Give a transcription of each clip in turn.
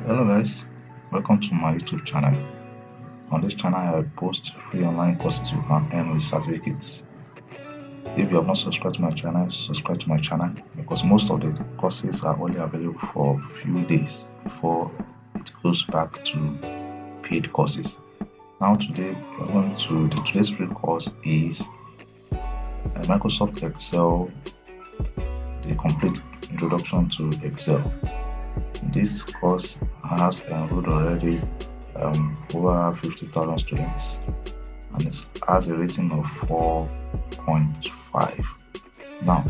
Hello guys, welcome to my YouTube channel. On this channel I post free online courses you can earn with certificates. If you have not subscribed to my channel, subscribe to my channel because most of the courses are only available for a few days before it goes back to paid courses. Now today we're going to today's free course is Microsoft Excel, the complete introduction to Excel. This course has enrolled already over 50,000 students and it has a rating of 4.5. Now,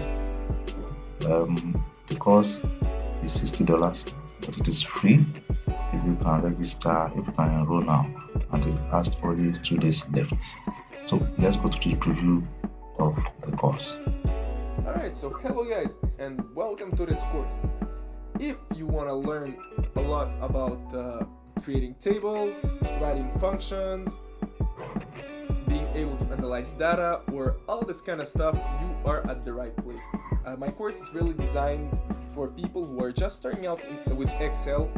the course is $60, but it is free if you can register, if you can enroll now, and it has only 2 days left. So let's go to the preview of the course. Alright, so hello guys and welcome to this course. If you want to learn a lot about creating tables, writing functions, being able to analyze data, or all this kind of stuff, you are at the right place. My course is really designed for people who are just starting out with Excel,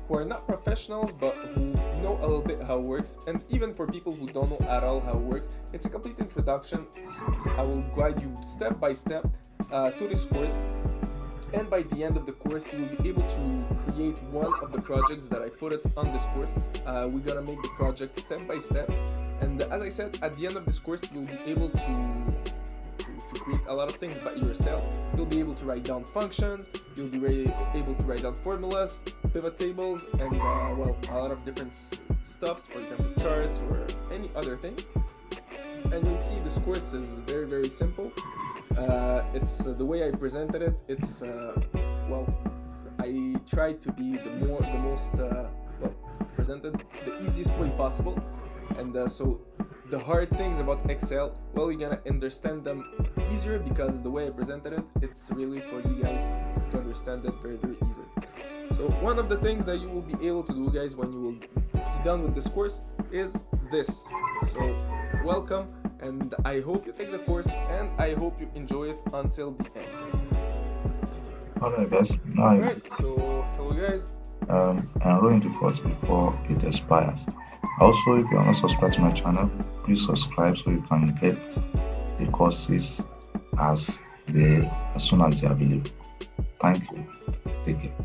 who are not professionals but who know a little bit how it works, and even for people who don't know at all how it works. It's a complete introduction. I will guide you step by step to this course. And by the end of the course, you will be able to create one of the projects that I put it on this course. We're gonna make the project step by step. And as I said, at the end of this course, you'll be able to create a lot of things by yourself. You'll be able to write down functions, you'll be able to write down formulas, pivot tables, and a lot of different stuffs, for example, charts or any other thing. And you'll see this course is very, very simple. It's the way I presented it. It's I tried to be the most presented the easiest way possible, and so the hard things about Excel, well, you're gonna understand them easier because the way I presented it, it's really for you guys to understand it very, very easily. So one of the things that you will be able to do, guys, when you will be done with this course is this. So welcome, and I hope you take the course and I hope you enjoy it until the end. Alright guys, now Alright, so hello guys. enroll in the course before it expires. Also, if you are not subscribed to my channel, please subscribe so you can get the courses as soon as they are available. Thank you. Take care.